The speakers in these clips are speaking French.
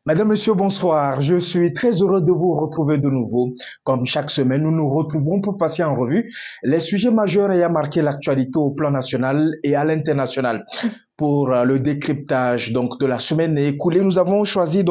Madame, Monsieur, bonsoir. Je suis très heureux de vous retrouver de nouveau. Comme chaque semaine, nous nous retrouvons pour passer en revue les sujets majeurs ayant marqué l'actualité au plan national et à l'international. Pour le décryptage donc de la semaine écoulée, nous avons choisi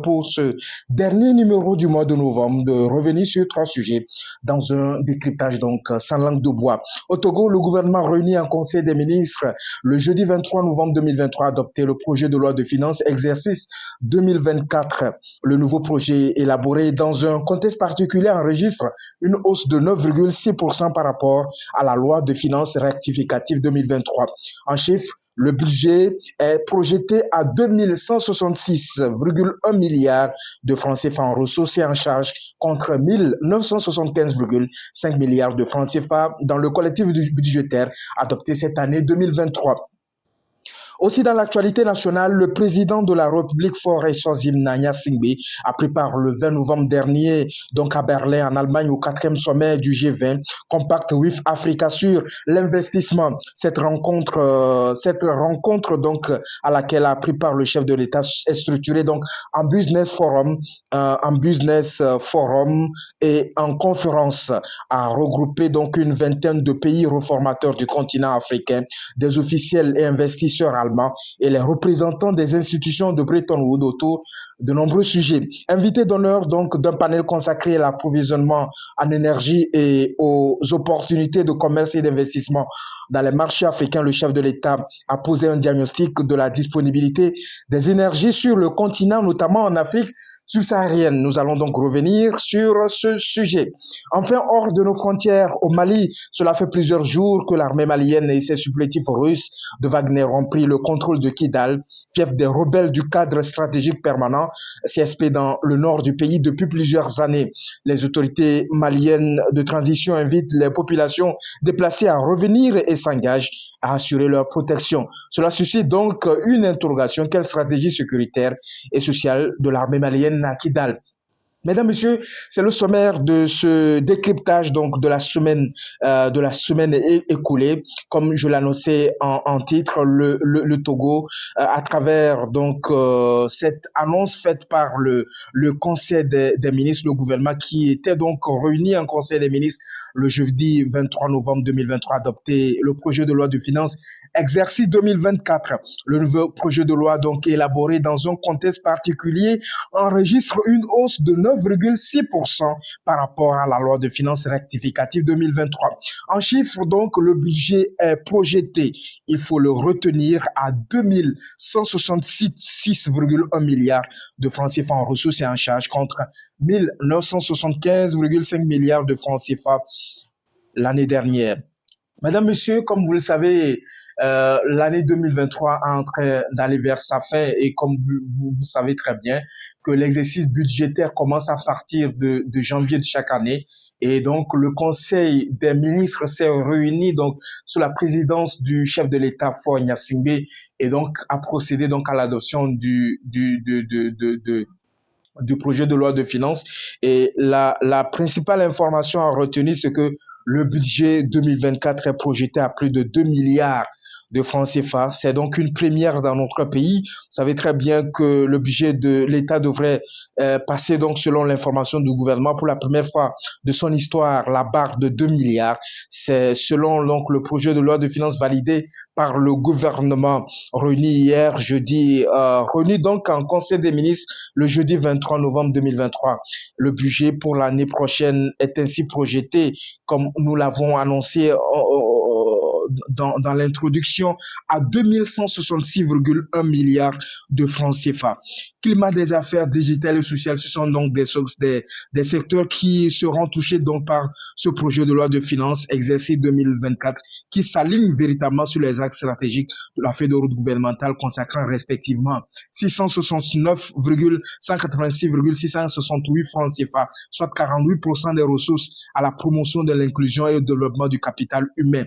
pour ce dernier numéro du mois de novembre de revenir sur trois sujets dans un décryptage sans langue de bois. Au Togo, le gouvernement réuni en Conseil des ministres le jeudi 23 novembre 2023 a adopté le projet de loi de finances exercice 2024. Le nouveau projet élaboré dans un contexte particulier enregistre une hausse de 9,6% par rapport à la loi de finances rectificative 2023. En chiffres, le budget est projeté à 2166,1 milliards de francs CFA en ressources et en charge contre 1975,5 milliards de francs CFA dans le collectif budgétaire adopté cette année 2023. Aussi dans l'actualité nationale, le président de la République Faure Nanya Singbe a pris part le 20 novembre dernier donc à Berlin en Allemagne au quatrième sommet du G20 Compact with Africa sur l'investissement. Cette rencontre donc à laquelle a pris part le chef de l'État est structurée donc en business forum et en conférence a regroupé donc une vingtaine de pays reformateurs du continent africain, des officiels et investisseurs allemands et les représentants des institutions de Bretton Woods autour de nombreux sujets. Invité d'honneur donc d'un panel consacré à l'approvisionnement en énergie et aux opportunités de commerce et d'investissement dans les marchés africains, le chef de l'État a posé un diagnostic de la disponibilité des énergies sur le continent, notamment en Afrique subsaharienne. Nous allons donc revenir sur ce sujet. Enfin, hors de nos frontières, au Mali, cela fait plusieurs jours que l'armée malienne et ses supplétifs russes de Wagner ont pris le contrôle de Kidal, fief des rebelles du cadre stratégique permanent, CSP dans le nord du pays depuis plusieurs années. Les autorités maliennes de transition invitent les populations déplacées à revenir et s'engagent à assurer leur protection. Cela suscite donc une interrogation. Quelle stratégie sécuritaire et sociale de l'armée malienne à Kidal? Mesdames, Messieurs, c'est le sommaire de ce décryptage donc de la semaine écoulée. Comme je l'annonçais en titre, le Togo, à travers cette annonce faite par le Conseil des ministres, le gouvernement qui était donc réuni en Conseil des ministres le jeudi 23 novembre 2023, adopté le projet de loi de finances exercice 2024. Le nouveau projet de loi donc élaboré dans un contexte particulier enregistre une hausse de 9,6% par rapport à la loi de finances rectificative 2023. En chiffres, donc, le budget est projeté, il faut le retenir, à 2166,1 milliards de francs CFA en ressources et en charges contre 1975,5 milliards de francs CFA l'année dernière. Madame, Monsieur, comme vous le savez, l'année 2023 est en train d'aller vers sa fin et comme vous savez très bien que l'exercice budgétaire commence à partir de janvier de chaque année et donc le Conseil des ministres s'est réuni donc sous la présidence du chef de l'État Faure Gnassingbé et donc a procédé donc à l'adoption du projet de loi de finances. Et la principale information à retenir, c'est que le budget 2024 est projeté à plus de 2 milliards de francs CFA. C'est donc une première dans notre pays. Vous savez très bien que le budget de l'État devrait passer, donc, selon l'information du gouvernement, pour la première fois de son histoire, la barre de 2 milliards. C'est selon donc le projet de loi de finances validé par le gouvernement réuni hier, jeudi, réuni donc en Conseil des ministres le jeudi 23 novembre 2023. Le budget pour l'année prochaine est ainsi projeté, comme nous l'avons annoncé dans l'introduction, à 2166,1 milliards de francs CFA. Climat des affaires digitales et sociales, ce sont donc des secteurs qui seront touchés donc par ce projet de loi de finances exercice 2024 qui s'aligne véritablement sur les axes stratégiques de la feuille de route gouvernementale consacrant respectivement 669,186,668 francs CFA, soit 48% des ressources à la promotion de l'inclusion et au développement du capital humain.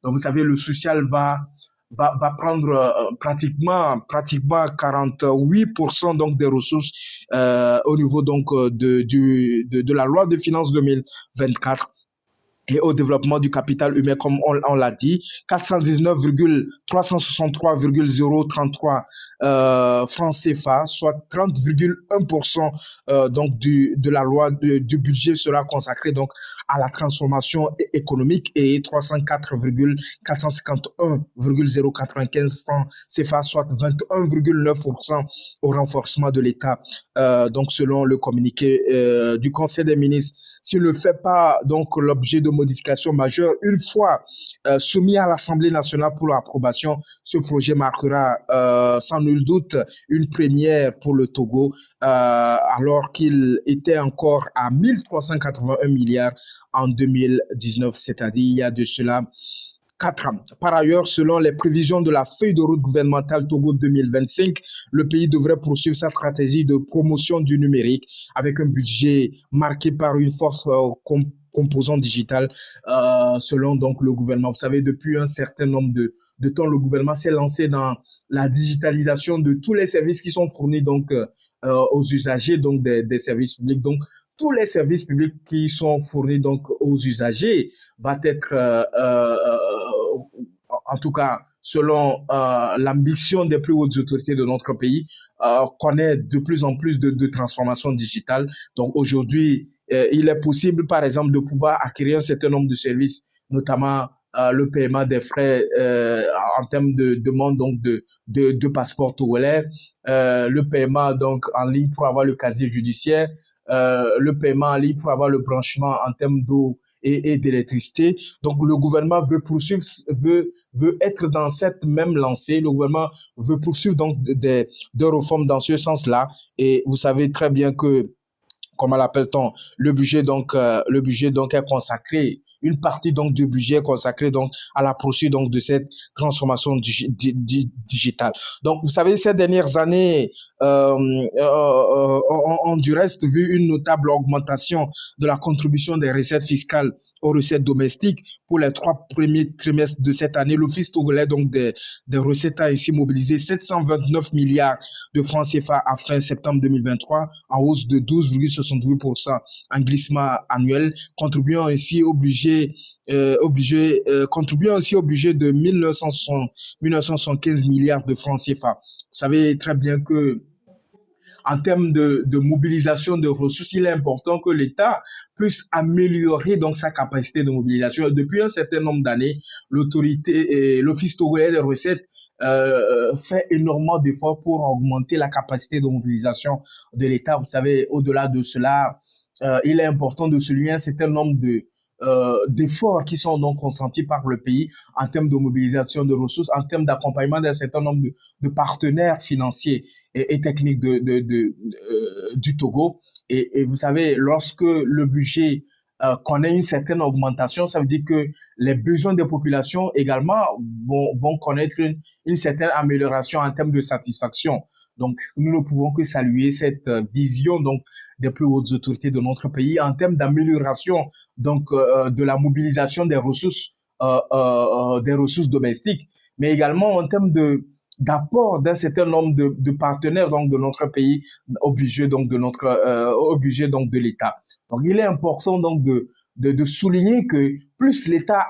Donc, vous savez, le social va prendre pratiquement 48% donc des ressources au niveau donc de la loi de finances 2024 et au développement du capital humain, comme on l'a dit, 419,363,033 francs CFA, soit 30,1% donc de la loi du budget sera consacré donc à la transformation économique et 304,451,095 francs CFA, soit 21,9% au renforcement de l'État. Donc selon le communiqué du Conseil des ministres, s'il ne fait pas donc l'objet de modifications majeures, une fois soumis à l'Assemblée nationale pour l'approbation, ce projet marquera sans nul doute une première pour le Togo, alors qu'il était encore à 1381 milliards en 2019, c'est-à-dire il y a de cela 4 ans. Par ailleurs, selon les prévisions de la feuille de route gouvernementale Togo 2025, le pays devrait poursuivre sa stratégie de promotion du numérique avec un budget marqué par une forte composante digitale, selon donc le gouvernement. Vous savez, depuis un certain nombre de temps, le gouvernement s'est lancé dans la digitalisation de tous les services qui sont fournis donc aux usagers donc des services publics. Donc tous les services publics qui sont fournis donc aux usagers va être en tout cas, selon l'ambition des plus hautes autorités de notre pays, connaît de plus en plus de transformations digitales. Donc aujourd'hui, il est possible, par exemple, de pouvoir acquérir un certain nombre de services, notamment le paiement des frais en termes de demande donc de passeport togolais, le paiement donc en ligne pour avoir le casier judiciaire, le paiement en ligne pour avoir le branchement en termes d'eau et d'électricité. Donc le gouvernement veut poursuivre, veut être dans cette même lancée. Le gouvernement veut poursuivre donc des réformes dans ce sens-là. Et vous savez très bien que comment l'appelle-t-on, le budget donc est consacré, une partie donc du budget est consacrée donc à la poursuite donc de cette transformation digitale. Donc vous savez, ces dernières années ont du reste vu une notable augmentation de la contribution des recettes fiscales aux recettes domestiques pour les 3 premiers trimestres de cette année. L'Office togolais donc des recettes a ainsi mobilisé 729 milliards de francs CFA à fin septembre 2023, en hausse de 12,68% en glissement annuel, contribuant ainsi au budget de 1975 milliards de francs CFA. Vous savez très bien que en termes de mobilisation de ressources, il est important que l'État puisse améliorer donc sa capacité de mobilisation. Depuis un certain nombre d'années, l'autorité et l'Office togolais des recettes fait énormément d'efforts pour augmenter la capacité de mobilisation de l'État. Vous savez, au-delà de cela, il est important de souligner un certain nombre d'efforts qui sont donc consentis par le pays en termes de mobilisation de ressources, en termes d'accompagnement d'un certain nombre de partenaires financiers et techniques du Togo. Et vous savez, lorsque le budget connaît une certaine augmentation, ça veut dire que les besoins des populations également vont connaître une certaine amélioration en termes de satisfaction. Donc, nous ne pouvons que saluer cette vision donc des plus hautes autorités de notre pays en termes d'amélioration donc de la mobilisation des ressources domestiques, mais également en termes d'apport d'un certain nombre de partenaires donc de notre pays au budget donc au budget donc de l'État. Donc il est important donc de souligner que plus l'État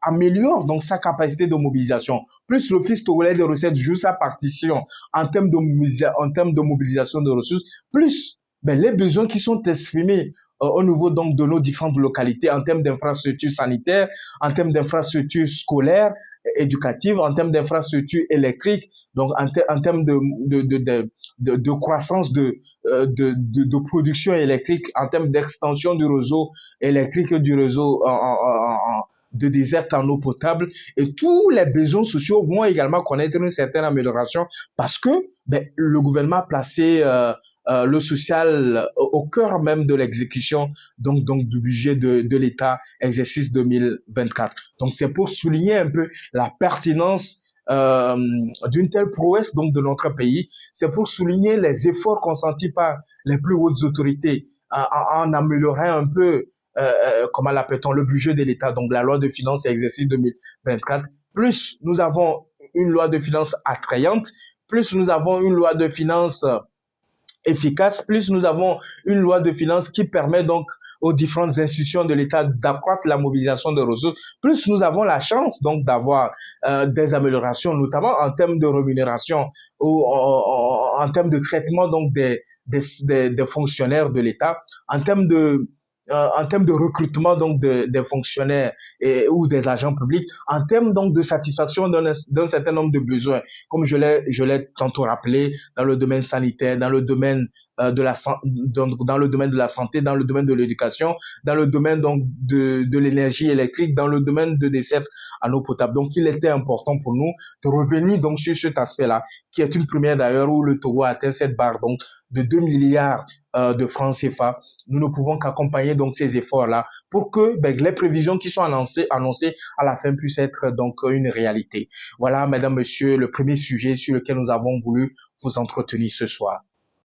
améliore donc sa capacité de mobilisation, plus l'Office togolais des recettes joue sa partition en termes de mobilisation de ressources, plus les besoins qui sont exprimés au niveau donc de nos différentes localités en termes d'infrastructures sanitaires, en termes d'infrastructures scolaires, éducatives, en termes d'infrastructures électriques, donc en termes de croissance de production électrique, en termes d'extension du réseau électrique et du réseau de désert en eau potable. Et tous les besoins sociaux vont également connaître une certaine amélioration parce que le gouvernement a placé le social au cœur même de l'exécution donc du budget de l'État exercice 2024. Donc c'est pour souligner un peu la pertinence d'une telle prouesse donc de notre pays. C'est pour souligner les efforts consentis par les plus hautes autorités en améliorant un peu comment l'appelle-t-on, le budget de l'État, donc la loi de finances exercice 2024. Plus nous avons une loi de finances attrayante, plus nous avons une loi de finances efficace, plus nous avons une loi de finances qui permet donc aux différentes institutions de l'État d'accroître la mobilisation de ressources, plus nous avons la chance donc d'avoir des améliorations, notamment en termes de rémunération ou en termes de traitement donc des fonctionnaires de l'État, en termes de recrutement donc des fonctionnaires ou des agents publics, en termes donc de satisfaction d'un certain nombre de besoins, comme je l'ai tantôt rappelé, dans le domaine sanitaire, dans le domaine dans le domaine de la santé, dans le domaine de l'éducation, dans le domaine donc de l'énergie électrique, dans le domaine de desserte en eau potable. Donc, il était important pour nous de revenir donc sur cet aspect-là, qui est une première d'ailleurs où le Togo a atteint cette barre donc de 2 milliards de francs CFA. Nous ne pouvons qu'accompagner donc ces efforts-là pour que les prévisions qui sont annoncées à la fin puissent être donc une réalité. Voilà, mesdames, messieurs, le premier sujet sur lequel nous avons voulu vous entretenir ce soir.